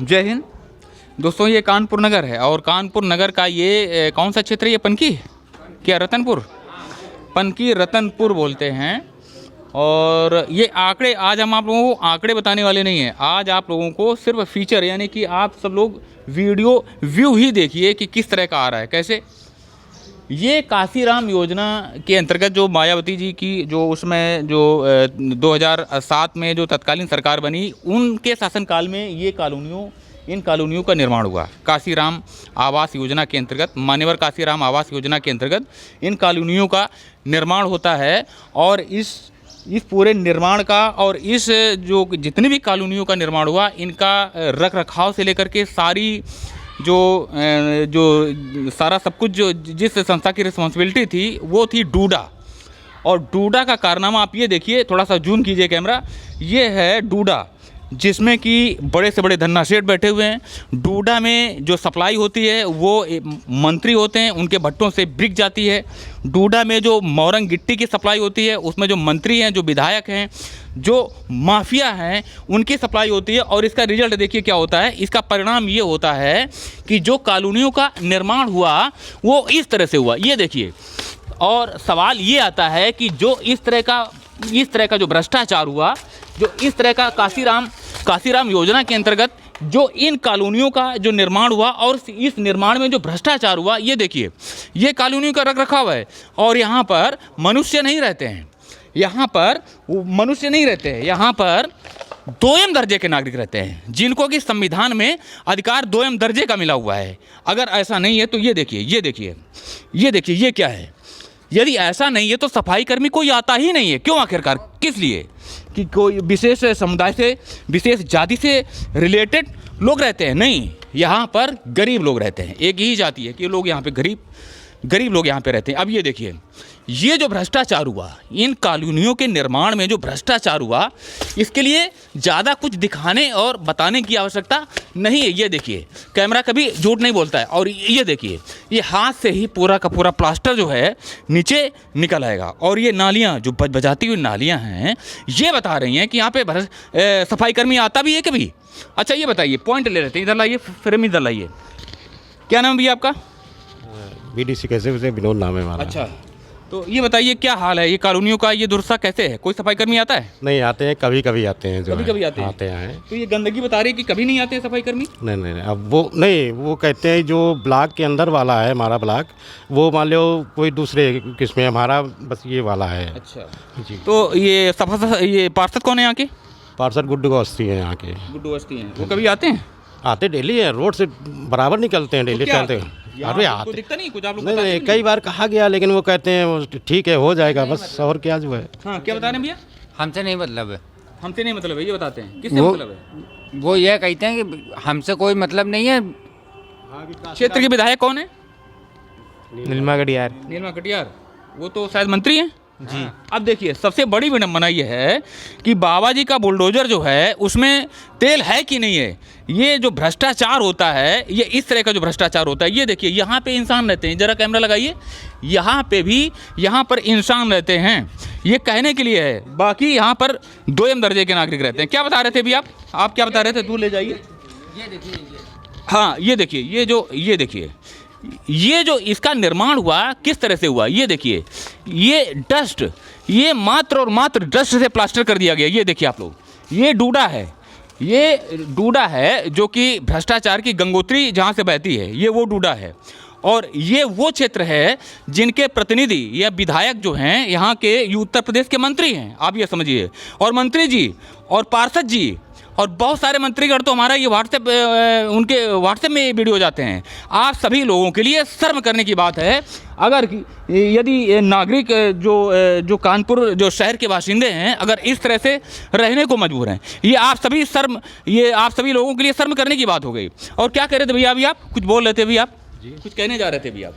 जय हिंद दोस्तों, ये कानपुर नगर है और कानपुर नगर का ये कौन सा क्षेत्र है? ये पनकी क्या रतनपुर? पनकी रतनपुर बोलते हैं। और ये आंकड़े आज हम आप लोगों को आंकड़े बताने वाले नहीं हैं, आज आप लोगों को सिर्फ फीचर यानी कि आप सब लोग वीडियो व्यू ही देखिए कि किस तरह का आ रहा है। कैसे ये काशीराम योजना के अंतर्गत जो मायावती जी की जो उसमें जो 2007 में जो तत्कालीन सरकार बनी, उनके शासनकाल में ये इन कॉलोनियों का निर्माण हुआ। काशीराम आवास योजना के अंतर्गत, मान्यवर काशीराम आवास योजना के अंतर्गत इन कॉलोनियों का निर्माण होता है। और इस पूरे निर्माण का और इस जो जितनी भी कॉलोनियों का निर्माण हुआ, इनका रख रखाव से लेकर के सारी जो सारा सब कुछ जो जिस संस्था की रिस्पॉन्सिबिलिटी थी वो थी डूडा। और डूडा का कारनामा आप ये देखिए, थोड़ा सा जूम कीजिए कैमरा, ये है डूडा जिसमें कि बड़े से बड़े धन्ना सेठ बैठे हुए हैं। डूडा में जो सप्लाई होती है वो मंत्री होते हैं, उनके भट्टों से बिक जाती है। डूडा में जो मोरंग गिट्टी की सप्लाई होती है उसमें जो मंत्री हैं, जो विधायक हैं, जो माफिया हैं, उनकी सप्लाई होती है। और इसका रिजल्ट देखिए क्या होता है। इसका परिणाम ये होता है कि जो कॉलोनियों का निर्माण हुआ वो इस तरह से हुआ, ये देखिए। और सवाल ये आता है कि जो इस तरह का जो भ्रष्टाचार हुआ, जो इस तरह का काशीराम योजना के अंतर्गत जो इन कॉलोनियों का जो निर्माण हुआ और इस निर्माण में जो भ्रष्टाचार हुआ, ये देखिए, ये कॉलोनियों का रख रखाव है। और यहाँ पर मनुष्य नहीं रहते हैं, यहाँ पर मनुष्य नहीं रहते हैं, यहाँ पर दोयम दर्जे के नागरिक रहते हैं, जिनको कि संविधान में अधिकार दोयम दर्जे का मिला हुआ है। अगर ऐसा नहीं है तो ये देखिए, ये क्या है। यदि ऐसा नहीं है तो सफाई कर्मी कोई आता ही नहीं है। क्यों? आखिरकार किस लिए? कि कोई विशेष समुदाय से, विशेष जाति से रिलेटेड लोग रहते हैं? नहीं, यहाँ पर गरीब लोग रहते हैं। एक ही जाति है कि लोग यहाँ पे गरीब लोग यहाँ पे रहते हैं। अब ये देखिए, ये जो भ्रष्टाचार हुआ, इन कॉलोनियों के निर्माण में जो भ्रष्टाचार हुआ, इसके लिए ज़्यादा कुछ दिखाने और बताने की आवश्यकता नहीं है। ये देखिए, कैमरा कभी झूठ नहीं बोलता है। और ये देखिए, ये हाथ से ही पूरा का पूरा प्लास्टर जो है नीचे निकल आएगा। और ये नालियाँ जो बजाती हुई नालियाँ हैं, ये बता रही हैं कि यहाँ पे सफाई कर्मी आता भी है कभी। अच्छा ये बताइए, पॉइंट ले लेते हैं, इधर लाइए, फ्रेम इधर लाइए। क्या नाम भैया आपका? बीडीसी कैसे उसे विनोद नाम है हमारा। अच्छा, तो ये बताइए क्या हाल है ये कॉलोनियों का, ये दुरुस्ता कैसे है? कोई सफाई कर्मी आता है? नहीं आते हैं, कभी कभी आते हैं, जो कभी आते हैं। तो ये गंदगी बता रही है कि कभी नहीं आते हैं सफाई कर्मी? नहीं, अब वो कहते हैं जो ब्लॉक के अंदर वाला है, हमारा ब्लॉक, वो मान लो कोई दूसरे किस्म, हमारा बस ये वाला है। अच्छा जी। तो ये पार्षद कौन है यहाँ के? पार्षद गुड्डू अवस्थी है यहाँ के। गुड्डू अवस्थी हैं, वो कभी आते हैं? आते डेली है, रोड से बराबर निकलते हैं, डेली चलते हैं। अरे आते दिखता नहीं कुछ? आप लोग नहीं, कई बार कहा गया, लेकिन वो कहते हैं ठीक है, हो जाएगा बस, और क्या जो है। हाँ, क्या बता रहे हैं भैया? हमसे नहीं मतलब है। हमसे नहीं मतलब है, ये बताते हैं किससे मतलब है? वो ये कहते हैं कि हमसे कोई मतलब नहीं है। क्षेत्र के विधायक कौन है? नीलमा कटियार। नीलमा कटियार, वो तो शायद मंत्री हैं जी। अब देखिए, सबसे बड़ी विडंबना ये है कि बाबा जी का बुलडोजर जो है उसमें तेल है कि नहीं है। ये जो भ्रष्टाचार होता है, ये इस तरह का जो भ्रष्टाचार होता है, ये देखिए, यहाँ पे इंसान रहते हैं, जरा कैमरा लगाइए, यहाँ पर इंसान रहते हैं। ये कहने के लिए है, बाकी यहाँ पर दोयम दर्जे के नागरिक रहते हैं। क्या बता रहे थे भी आप क्या बता रहे थे? दूर ले जाइए। ये देखिए, हाँ ये देखिए, ये जो इसका निर्माण हुआ किस तरह से हुआ, ये देखिए, ये मात्र और मात्र डस्ट से प्लास्टर कर दिया गया। ये देखिए आप लोग, ये डूडा है जो कि भ्रष्टाचार की गंगोत्री जहाँ से बहती है, ये वो डूडा है। और ये वो क्षेत्र है जिनके प्रतिनिधि या विधायक जो हैं यहाँ के उत्तर प्रदेश के मंत्री हैं, आप ये समझिए। और मंत्री जी और पार्षद जी और बहुत सारे मंत्रीगण तो हमारा ये उनके व्हाट्सएप में वीडियो जाते हैं। आप सभी लोगों के लिए शर्म करने की बात है, अगर यदि नागरिक जो कानपुर जो शहर के बाशिंदे हैं, अगर इस तरह से रहने को मजबूर हैं, ये आप सभी लोगों के लिए शर्म करने की बात हो गई। और क्या कह रहे थे भैया? अभी आप कुछ बोल रहे थे भैया, आप कुछ कहने जा रहे थे भैया,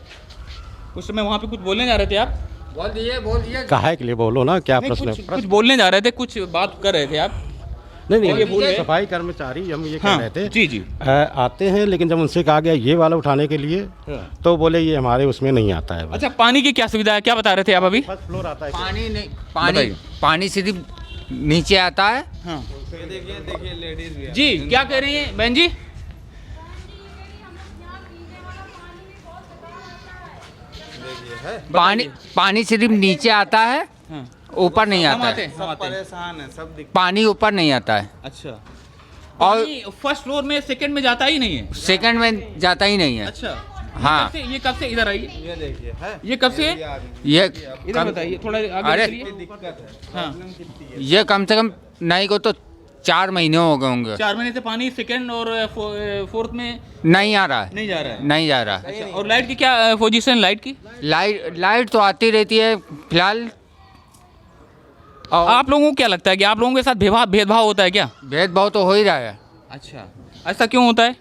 कुछ समय वहाँ पे कुछ बोलने जा रहे थे आप? बोल दिए। काहे के लिए बोलो ना, क्या प्रश्न? कुछ बोलने जा रहे थे, कुछ बात कर रहे थे आप? नहीं, सफाई कर्मचारी हम ये कह रहे थे जी आते हैं, लेकिन जब उनसे कहा गया ये वाला उठाने के लिए, तो बोले ये हमारे उसमें नहीं आता है। अच्छा, पानी की क्या सुविधा है? क्या बता रहे थे आप अभी? फर्स्ट फ्लोर आता है। पानी नहीं, पानी सिर्फ नीचे आता है। हाँ। देखिए लेडीज जी क्या कह रही हैं बहन जी? पानी पानी सिर्फ नीचे आता है, हाँ। ऊपर नहीं हम आता आते है। हैं, हम आते हैं। परेशान है सब दिक्कत। पानी ऊपर नहीं आता है अच्छा। और और फर्स्ट फ्लोर में सेकंड में जाता ही नहीं है। सेकंड में जाता ही नहीं है। अच्छा। हाँ। ये कब से इधर आइए, ये देखिए है, ये कब से है? ये इधर बताइए थोड़ा आगे अरे चलिए। दिक्कत है। हाँ। ये कम से कम नहीं को तो 4 महीने हो गए होंगे, 4 महीने से पानी सेकंड और फोर्थ में नहीं आ रहा है, नहीं जा रहा है। नहीं जा रहा। अच्छा, और लाइट की क्या पोजीशन लाइट की? लाइट तो आती रहती है फिलहाल। और आप लोगों को क्या लगता है कि आप लोगों के साथ भेदभाव होता है क्या? भेदभाव तो हो ही रहा है। अच्छा, ऐसा क्यों होता है?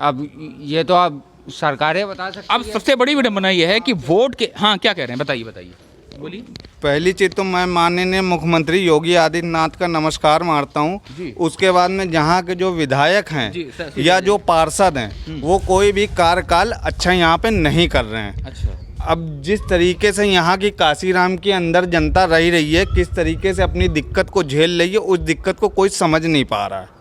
अब ये तो अब सरकारें बता सकती अब सबसे बड़ी विडंबना ये है कि वोट के, हाँ क्या कह रहे हैं बताइए बताइए, बोलिए। पहली चीज तो मैं माननीय मुख्यमंत्री योगी आदित्यनाथ का नमस्कार मारता जी। हूँ। उसके बाद में जहाँ के जो विधायक जी, हैं सीधे या जी। जो पार्षद हैं वो कोई भी कार्यकाल अच्छा यहाँ पे नहीं कर रहे हैं। अच्छा। अब जिस तरीके से यहाँ की काशीराम के अंदर जनता रही है, किस तरीके से अपनी दिक्कत को झेल रही है, उस दिक्कत को कोई समझ नहीं पा रहा है।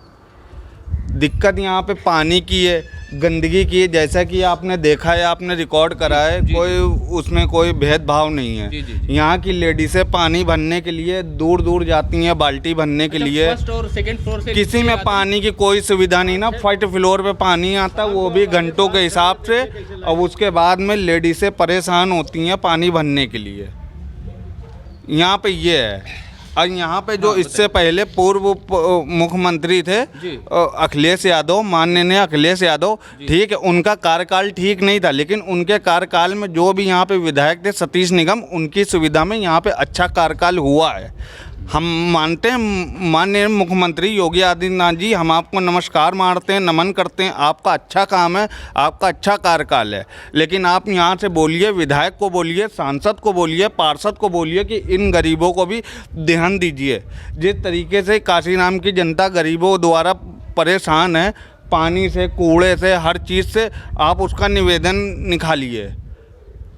दिक्कत यहाँ पे पानी की है, गंदगी की है, जैसा कि आपने देखा है, आपने रिकॉर्ड करा है, जी, कोई उसमें कोई भेदभाव नहीं है। जी, जी, जी। यहाँ की लेडीसें पानी भरने के लिए दूर दूर जाती हैं, बाल्टी भरने के लिए। फर्स्ट और सेकंड फ्लोर से किसी में पानी की कोई सुविधा नहीं ना, फर्स्ट फ्लोर पे पानी आता, वो भी घंटों के हिसाब से। और उसके बाद में लेडीसें परेशान होती हैं पानी भरने के लिए। यहाँ पे ये है। और यहाँ पे जो इससे पहले पूर्व मुख्यमंत्री थे जी। अखिलेश यादव, माननीय अखिलेश यादव, ठीक है, उनका कार्यकाल ठीक नहीं था, लेकिन उनके कार्यकाल में जो भी यहाँ पे विधायक थे सतीश निगम, उनकी सुविधा में यहाँ पे अच्छा कार्यकाल हुआ है। हम मानते हैं माननीय मुख्यमंत्री योगी आदित्यनाथ जी, हम आपको नमस्कार मारते हैं, नमन करते हैं। आपका अच्छा काम है, आपका अच्छा कार्यकाल है, लेकिन आप यहाँ से बोलिए, विधायक को बोलिए, सांसद को बोलिए, पार्षद को बोलिए कि इन गरीबों को भी ध्यान दीजिए। जिस तरीके से काशीराम की जनता गरीबों द्वारा परेशान है, पानी से, कूड़े से, हर चीज़ से, आप उसका निवेदन निकालिए।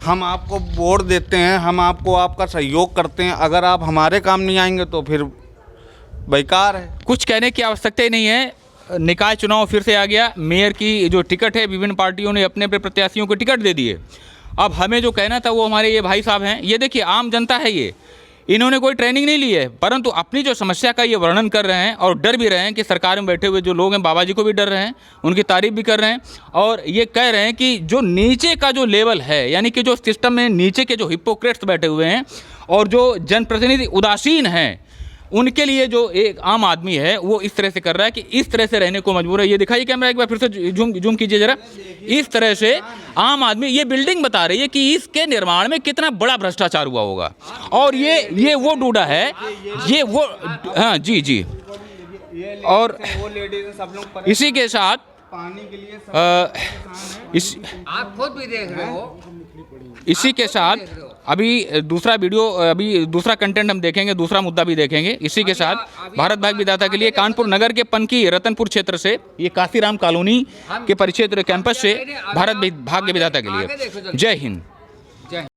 हम आपको वोट देते हैं, हम आपको आपका सहयोग करते हैं, अगर आप हमारे काम नहीं आएंगे तो फिर बेकार है। कुछ कहने की आवश्यकता ही नहीं है। निकाय चुनाव फिर से आ गया। मेयर की जो टिकट है, विभिन्न पार्टियों ने अपने अपने प्रत्याशियों को टिकट दे दिए। अब हमें जो कहना था वो हमारे ये भाई साहब हैं, ये देखिए आम जनता है, ये इन्होंने कोई ट्रेनिंग नहीं ली है, परंतु अपनी जो समस्या का ये वर्णन कर रहे हैं और डर भी रहे हैं कि सरकार में बैठे हुए जो लोग हैं, बाबा जी को भी डर रहे हैं, उनकी तारीफ भी कर रहे हैं और ये कह रहे हैं कि जो नीचे का जो लेवल है, यानी कि जो सिस्टम में नीचे के जो हिपोक्रेट्स बैठे हुए हैं और जो जनप्रतिनिधि उदासीन हैं, उनके लिए जो एक आम आदमी है वो इस तरह से कर रहा है कि इस तरह से रहने को मजबूर है। ये दिखाइए कैमरा एक बार फिर से जूम कीजिए जरा। इस तरह से आम आदमी, ये बिल्डिंग बता रही है कि इसके निर्माण में कितना बड़ा भ्रष्टाचार हुआ होगा। और ये वो डूडा है, ये वो, हाँ जी जी। और वो लेडीज सब लोग इसी के साथ पानी के लिए आप खुद भी देख रहे हो। इसी के साथ अभी दूसरा कंटेंट हम देखेंगे, दूसरा मुद्दा भी देखेंगे। इसी के साथ भारत भाग्य विधाता के लिए कानपुर नगर के पनकी रतनपुर क्षेत्र से, ये काशीराम कॉलोनी के परिक्षेत्र कैंपस से भारत भाग्य विधाता के लिए जय हिंद।